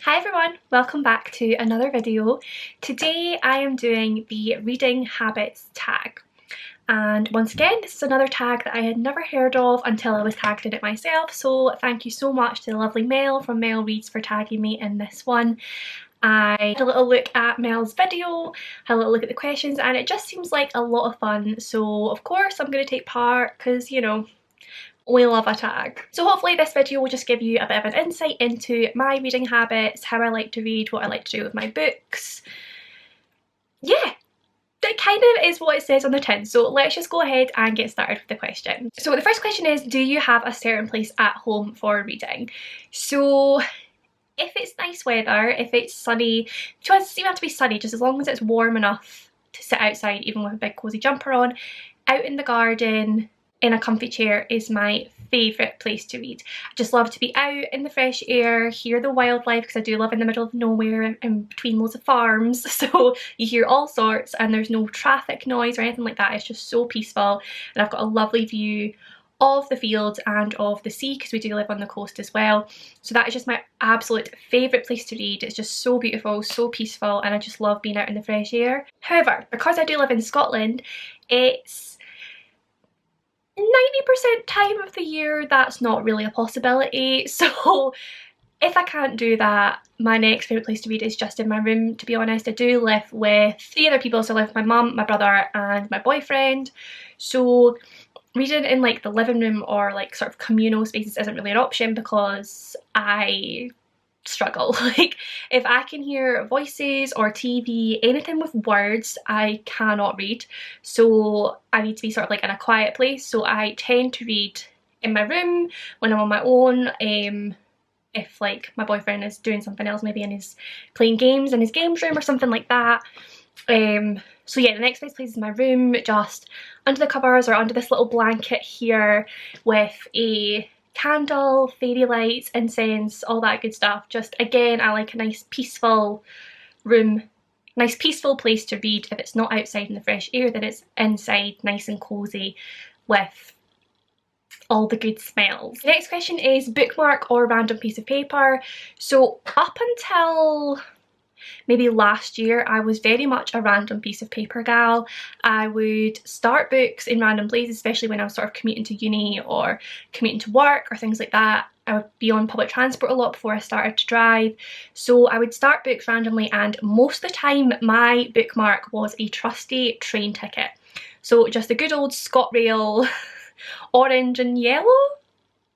Hi everyone, welcome back to another video. Today I am doing the reading habits tag. And once again, this is another tag that I had never heard of until I was tagged in it myself. So thank you so much to the lovely Mel from Mel Reads for tagging me in this one. I had a little look at Mel's video, had a little look at the questions, and it just seems like a lot of fun. So of course I'm going to take part because, you know, we love a tag. So hopefully this video will just give you a bit of an insight into my reading habits, how I like to read, what I like to do with my books. Yeah, that kind of is what it says on the tin. So let's just go ahead and get started with the question. So the first question is, do you have a certain place at home for reading? So if it's nice weather, if it's sunny, it doesn't even have to be sunny, just as long as it's warm enough to sit outside even with a big cozy jumper on, out in the garden, in a comfy chair is my favourite place to read. I just love to be out in the fresh air, hear the wildlife, because I do live in the middle of nowhere in between loads of farms, so you hear all sorts and there's no traffic noise or anything like that. It's just so peaceful, and I've got a lovely view of the fields and of the sea because we do live on the coast as well. So that is just my absolute favourite place to read. It's just so beautiful, so peaceful, and I just love being out in the fresh air. However, because I do live in Scotland, it's 90% time of the year that's not really a possibility. So if I can't do that, my next favourite place to read is just in my room, to be honest. I do live with 3 other people, so I live with my mum, my brother and my boyfriend. So reading in like the living room or like sort of communal spaces isn't really an option because I struggle. Like if I can hear voices or TV, anything with words, I cannot read. So I need to be sort of like in a quiet place. So I tend to read in my room when I'm on my own. If like my boyfriend is doing something else, maybe and he's playing games in his games room or something like that. So yeah, the next best place is my room, just under the covers or under this little blanket here with a candle, fairy lights, incense, all that good stuff. Just again, I like a nice peaceful room, nice peaceful place to read. If it's not outside in the fresh air, then it's inside nice and cozy with all the good smells. The next question is bookmark or random piece of paper. So up until maybe last year, I was very much a random piece of paper gal. I would start books in random places, especially when I was sort of commuting to uni or commuting to work or things like that. I would be on public transport a lot before I started to drive. So I would start books randomly, and most of the time my bookmark was a trusty train ticket. So just a good old ScotRail orange and yellow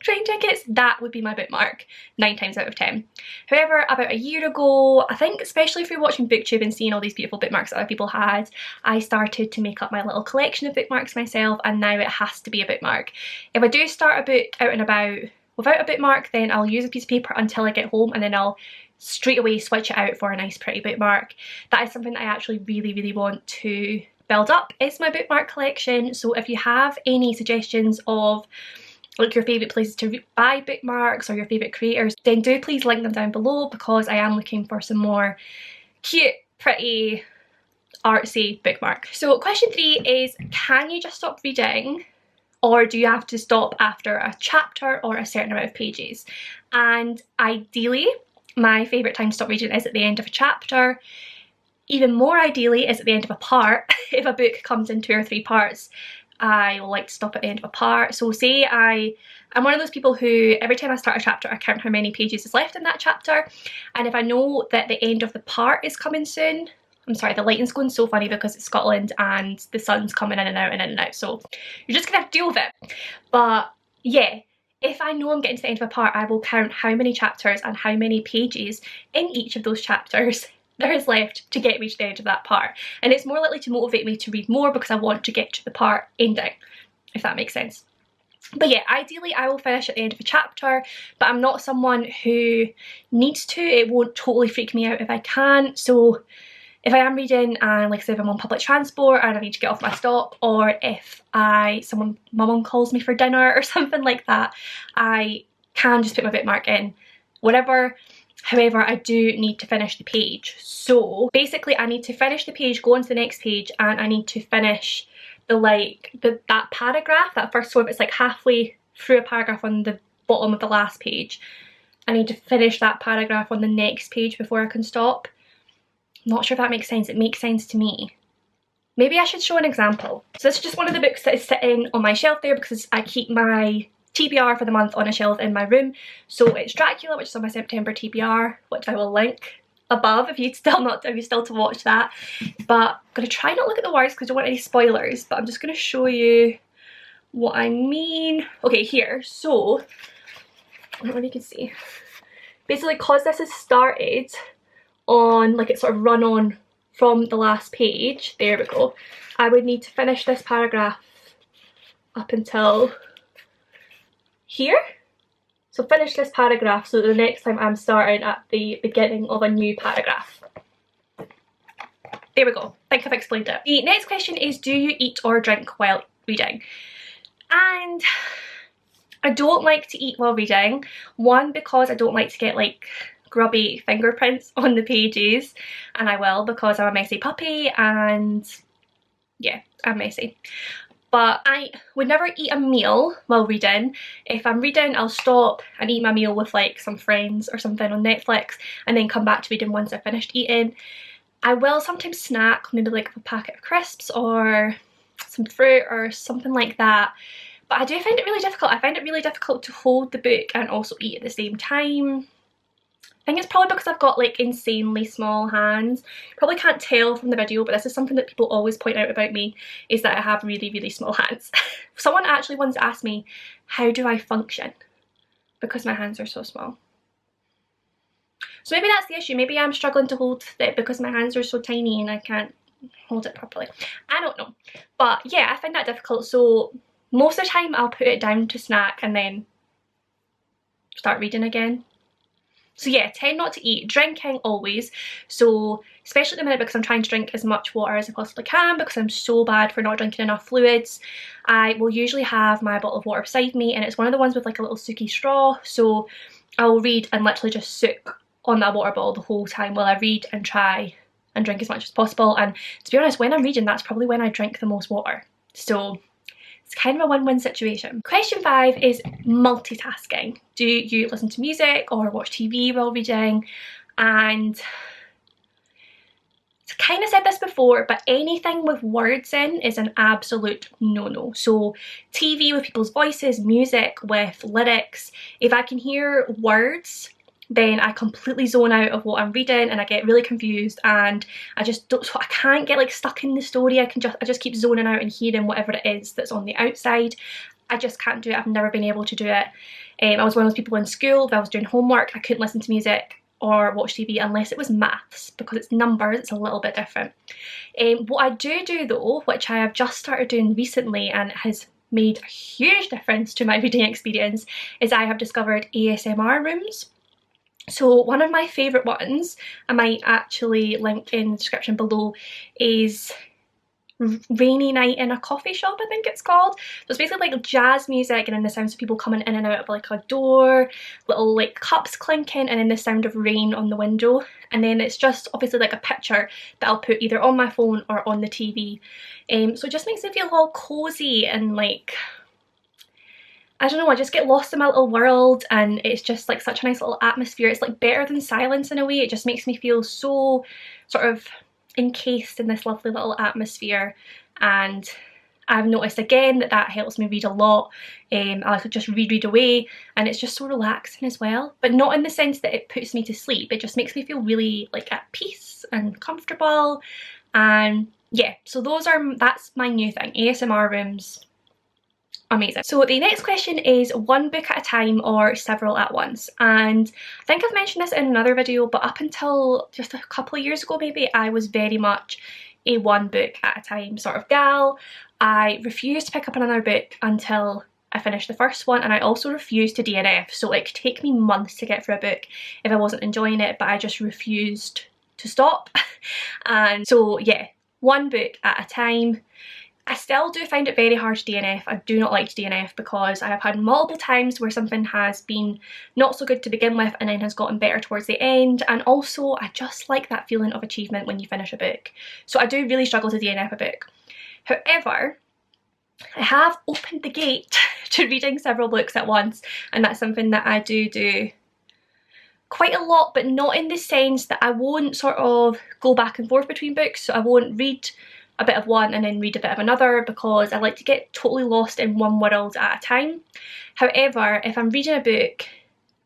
train tickets, that would be my bookmark 9 times out of 10. However, about a year ago, I think especially if you're watching BookTube and seeing all these beautiful bookmarks that other people had, I started to make up my little collection of bookmarks myself, and now it has to be a bookmark. If I do start a book out and about without a bookmark, then I'll use a piece of paper until I get home, and then I'll straight away switch it out for a nice pretty bookmark. That is something that I actually really want to build up, is my bookmark collection. So if you have any suggestions of like your favourite places to buy bookmarks or your favourite creators, then do please link them down below, because I am looking for some more cute, pretty, artsy bookmark. So question 3 is, can you just stop reading, or do you have to stop after a chapter or a certain amount of pages? And ideally, my favourite time to stop reading is at the end of a chapter. Even more ideally is at the end of a part. If a book comes in 2 or 3 parts, I like to stop at the end of a part. So say I'm one of those people who every time I start a chapter I count how many pages is left in that chapter, and if I know that the end of the part is coming soon, I'm sorry, the lighting's going so funny because it's Scotland and the sun's coming in and out and in and out, so you're just gonna have to deal with it. But yeah, if I know I'm getting to the end of a part, I will count how many chapters and how many pages in each of those chapters there is left to get me to the end of that part, and it's more likely to motivate me to read more because I want to get to the part ending, if that makes sense. But yeah, ideally I will finish at the end of a chapter, but I'm not someone who needs to. It won't totally freak me out if I can. So if I am reading and, like I said, if I'm on public transport and I need to get off my stop, or if my mum calls me for dinner or something like that, I can just put my bookmark in whatever. However, I do need to finish the page. So basically I need to finish the page, go on to the next page, and I need to finish that paragraph, that first one. It's like halfway through a paragraph on the bottom of the last page, I need to finish that paragraph on the next page before I can stop. I'm not sure if that makes sense. It makes sense to me. Maybe I should show an example. So this is just one of the books that is sitting on my shelf there because I keep my TBR for the month on a shelf in my room. So it's Dracula, which is on my September TBR, which I will link above if you're still to watch that. But I'm going to try not look at the words because I don't want any spoilers, but I'm just going to show you what I mean. Okay, here. So, I don't know if you can see. Basically, because this has started on, like it's sort of run on from the last page, there we go, I would need to finish this paragraph up until here. So finish this paragraph so that the next time I'm starting at the beginning of a new paragraph. There we go, I think I've explained it. The next question is, do you eat or drink while reading? And I don't like to eat while reading. One, because I don't like to get like grubby fingerprints on the pages, and I will because I'm a messy puppy and yeah, I'm messy. But I would never eat a meal while reading. If I'm reading, I'll stop and eat my meal with like some friends or something on Netflix and then come back to reading once I've finished eating. I will sometimes snack, maybe like a packet of crisps or some fruit or something like that. But I do find it really difficult. I find it really difficult to hold the book and also eat at the same time. I think it's probably because I've got like insanely small hands. You probably can't tell from the video, but this is something that people always point out about me, is that I have really, really small hands. Someone actually once asked me, how do I function? Because my hands are so small. So maybe that's the issue. Maybe I'm struggling to hold it because my hands are so tiny and I can't hold it properly. I don't know. But yeah, I find that difficult. So most of the time I'll put it down to snack and then start reading again. So yeah, tend not to eat. Drinking always. So especially at the minute because I'm trying to drink as much water as I possibly can because I'm so bad for not drinking enough fluids. I will usually have my bottle of water beside me, and it's one of the ones with like a little sooky straw. So I'll read and literally just soak on that water bottle the whole time while I read and try and drink as much as possible. And to be honest, when I'm reading, that's probably when I drink the most water. So it's kind of a win-win situation. Question 5 is multitasking. Do you listen to music or watch TV while reading? And I kind of said this before, but anything with words in is an absolute no-no. So TV with people's voices, music with lyrics, if I can hear words, then I completely zone out of what I'm reading and I get really confused, and I just don't, so I can't get like stuck in the story. I just keep zoning out and hearing whatever it is that's on the outside. I just can't do it. I've never been able to do it. I was one of those people in school, if I was doing homework, I couldn't listen to music or watch TV unless it was maths, because it's numbers, it's a little bit different. What I do though, which I have just started doing recently and it has made a huge difference to my reading experience, is I have discovered ASMR rooms. So one of my favourite ones, I might actually link in the description below, is Rainy Night in a Coffee Shop, I think it's called. So it's basically like jazz music and then the sounds of people coming in and out of like a door, little like cups clinking, and then the sound of rain on the window. And then it's just obviously like a picture that I'll put either on my phone or on the TV. So it just makes me feel all cosy and like, I don't know, I just get lost in my little world, and it's just like such a nice little atmosphere. It's like better than silence in a way. It just makes me feel so sort of encased in this lovely little atmosphere, and I've noticed again that that helps me read a lot. I could just read away, and it's just so relaxing as well, but not in the sense that it puts me to sleep. It just makes me feel really like at peace and comfortable. And yeah, so that's my new thing, ASMR rooms. Amazing. So the next question is one book at a time or several at once, and I think I've mentioned this in another video, but up until just a couple of years ago maybe, I was very much a one book at a time sort of gal. I refused to pick up another book until I finished the first one, and I also refused to DNF, so it could take me months to get through a book if I wasn't enjoying it, but I just refused to stop. And so yeah, one book at a time. I still do find it very hard to DNF. I do not like to DNF because I have had multiple times where something has been not so good to begin with and then has gotten better towards the end, and also I just like that feeling of achievement when you finish a book. So I do really struggle to DNF a book. However, I have opened the gate to reading several books at once, and that's something that I do quite a lot, but not in the sense that I won't sort of go back and forth between books. So I won't read a bit of one and then read a bit of another, because I like to get totally lost in one world at a time. However, if I'm reading a book,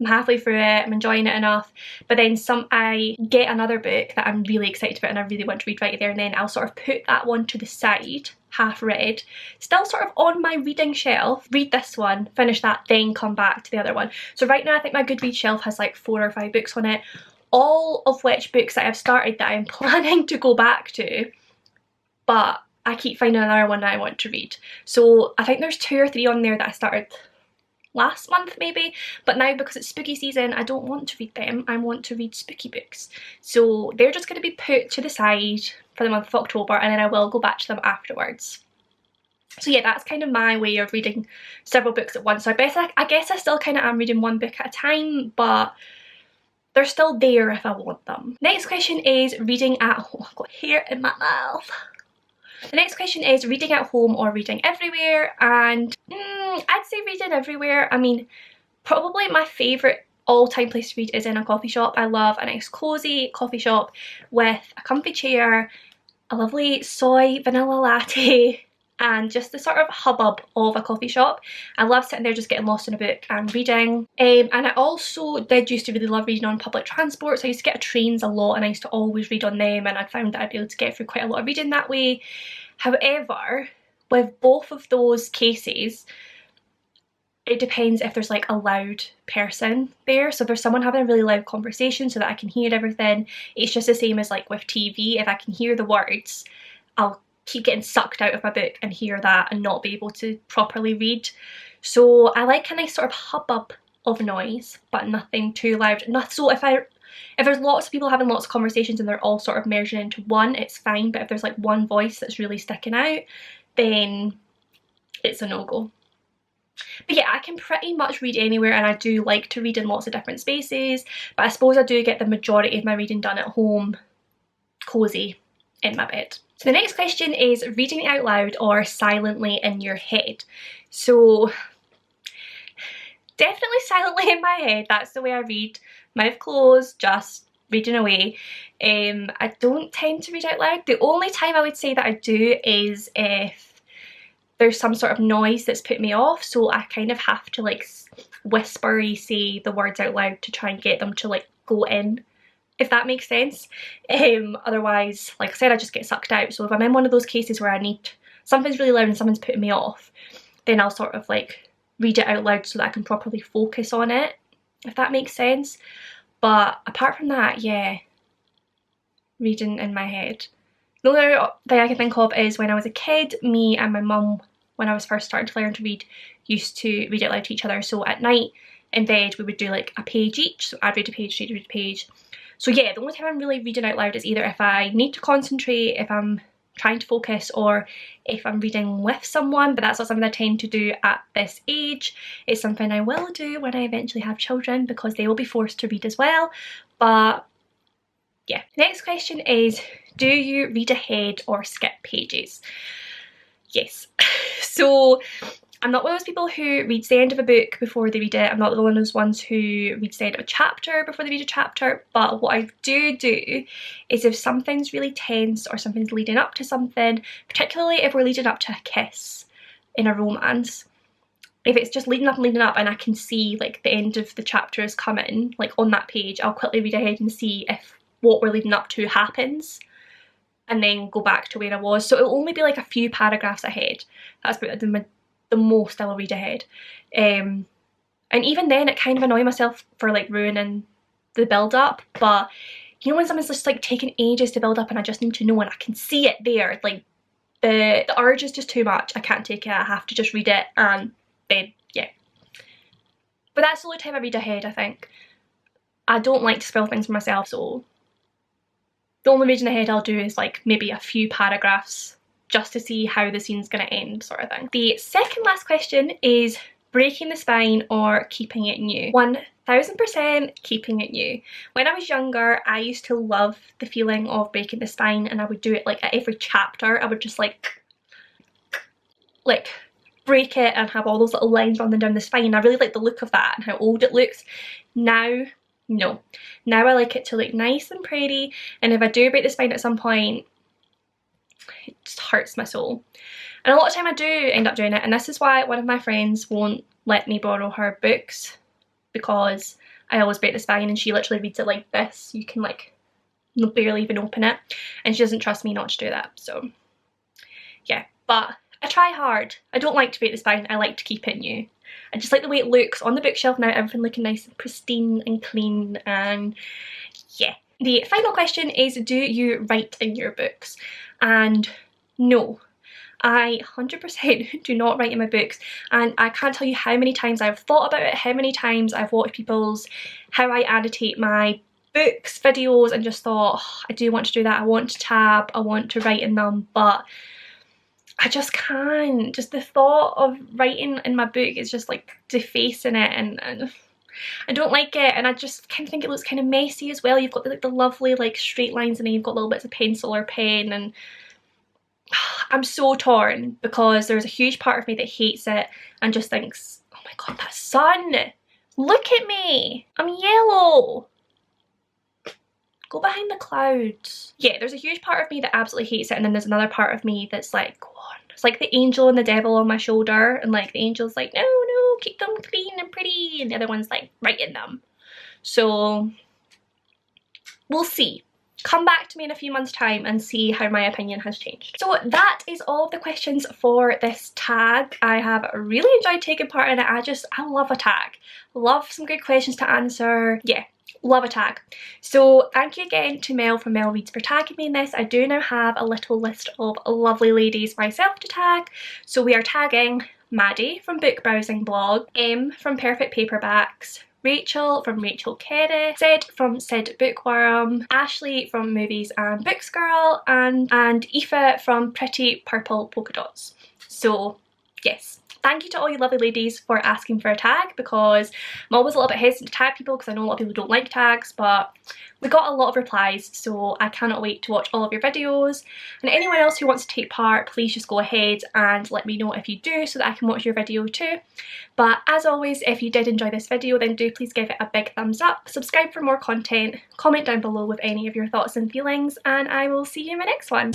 I'm halfway through it, I'm enjoying it enough, but then I get another book that I'm really excited about and I really want to read right there and then, I'll sort of put that one to the side, half read, still sort of on my reading shelf, read this one, finish that, then come back to the other one. So right now I think my Goodreads shelf has like 4 or 5 books on it, all of which books that I've started that I'm planning to go back to, but I keep finding another one that I want to read. So I think there's 2 or 3 on there that I started last month maybe, but now because it's spooky season I don't want to read them, I want to read spooky books. So they're just going to be put to the side for the month of October, and then I will go back to them afterwards. So yeah, that's kind of my way of reading several books at once. So I guess I still kind of am reading one book at a time, but they're still there if I want them. Next question is reading at home. I've got hair in my mouth. The next question is reading at home or reading everywhere, and I'd say reading everywhere. I mean, probably my favourite all-time place to read is in a coffee shop. I love a nice cosy coffee shop with a comfy chair, a lovely soy vanilla latte, and just the sort of hubbub of a coffee shop. I love sitting there just getting lost in a book and reading. And I also did used to really love reading on public transport, so I used to get trains a lot and I used to always read on them, and I found that I'd be able to get through quite a lot of reading that way. However, with both of those cases, it depends if there's like a loud person there. So if there's someone having a really loud conversation so that I can hear everything, it's just the same as like with TV. If I can hear the words, I'll keep getting sucked out of my book and hear that and not be able to properly read. So I like a nice sort of hubbub of noise, but nothing too loud. So if there's lots of people having lots of conversations and they're all sort of merging into one, it's fine. But if there's like one voice that's really sticking out, then it's a no-go. But yeah, I can pretty much read anywhere, and I do like to read in lots of different spaces, but I suppose I do get the majority of my reading done at home, cosy, in my bed. So the next question is reading out loud or silently in your head. So definitely silently in my head, that's the way I read, mouth closed, just reading away. I don't tend to read out loud. The only time I would say that I do is if there's some sort of noise that's put me off, so I kind of have to like whispery say the words out loud to try and get them to like go in, if that makes sense. Otherwise, like I said, I just get sucked out. So if I'm in one of those cases where I need something's really loud and someone's putting me off, then I'll sort of like read it out loud so that I can properly focus on it, if that makes sense. But apart from that, yeah, reading in my head. The other thing I can think of is when I was a kid, me and my mum, when I was first starting to learn to read, used to read out loud to each other. So at night in bed we would do like a page each, so I'd read a page, she'd read a page. So yeah, the only time I'm really reading out loud is either if I need to concentrate, if I'm trying to focus, or if I'm reading with someone, but that's not something I tend to do at this age. It's something I will do when I eventually have children, because they will be forced to read as well. But yeah. Next question is, do you read ahead or skip pages? Yes. So I'm not one of those people who reads the end of a book before they read it. I'm not one of those ones who reads the end of a chapter before they read a chapter. But what I do is if something's really tense or something's leading up to something, particularly if we're leading up to a kiss in a romance, if it's just leading up and I can see like the end of the chapter is coming, like on that page, I'll quickly read ahead and see if what we're leading up to happens, and then go back to where I was. So it'll only be like a few paragraphs ahead. That's about the most I will read ahead. And even then it kind of annoy myself for like ruining the build up. But you know when something's just like taking ages to build up and I just need to know and I can see it there, like the urge is just too much. I can't take it, I have to just read it, and then yeah. But that's the only time I read ahead, I think. I don't like to spoil things for myself, so the only reading ahead I'll do is like maybe a few paragraphs just to see how the scene's going to end, sort of thing. The second last question is breaking the spine or keeping it new. 1000% keeping it new. When I was younger, I used to love the feeling of breaking the spine, and I would do it like at every chapter. I would just like break it and have all those little lines running down the spine. I really like the look of that and how old it looks. Now No. Now I like it to look nice and pretty, and if I do break the spine at some point, it just hurts my soul. And a lot of time I do end up doing it, and this is why one of my friends won't let me borrow her books, because I always break the spine and she literally reads it like this. You can like barely even open it, and she doesn't trust me not to do that. So yeah, but I try hard. I don't like to break the spine, I like to keep it new. I just like the way it looks on the bookshelf now, everything looking nice and pristine and clean, and yeah. The final question is, do you write in your books? And no, I 100% do not write in my books, and I can't tell you how many times I've thought about it, how many times I've watched people's how I annotate my books videos and just thought, oh, I do want to do that, I want to tab, I want to write in them, but I just can't. Just the thought of writing in my book is just like defacing it, and I don't like it, and I just kind of think it looks kind of messy as well. You've got like the lovely like straight lines, and then you've got little bits of pencil or pen, and I'm so torn because there's a huge part of me that hates it and just thinks, oh my god, that sun! Look at me! I'm yellow! Go behind the clouds. Yeah, there's a huge part of me that absolutely hates it, and then there's another part of me that's like, go on. It's like the angel and the devil on my shoulder, and like the angel's like, no, no, keep them clean and pretty, and the other one's like, write in them. So we'll see. Come back to me in a few months' time and see how my opinion has changed. So that is all of the questions for this tag. I have really enjoyed taking part in it. I love a tag. Love some good questions to answer. Yeah, love a tag. So thank you again to Mel from Mel Reads for tagging me in this. I do now have a little list of lovely ladies myself to tag. So we are tagging Maddie from Book Browsing Blog, M from Perfect Paperbacks, Rachel from Rachel Kerry, Sid from Sid Bookworm, Ashley from Movies and Books Girl, and Aoife from Pretty Purple Polka Dots. So yes, thank you to all you lovely ladies for asking for a tag, because I'm always a little bit hesitant to tag people because I know a lot of people don't like tags, but we got a lot of replies, so I cannot wait to watch all of your videos. And anyone else who wants to take part, please just go ahead and let me know if you do, so that I can watch your video too. But as always, if you did enjoy this video, then do please give it a big thumbs up, subscribe for more content, comment down below with any of your thoughts and feelings, and I will see you in my next one.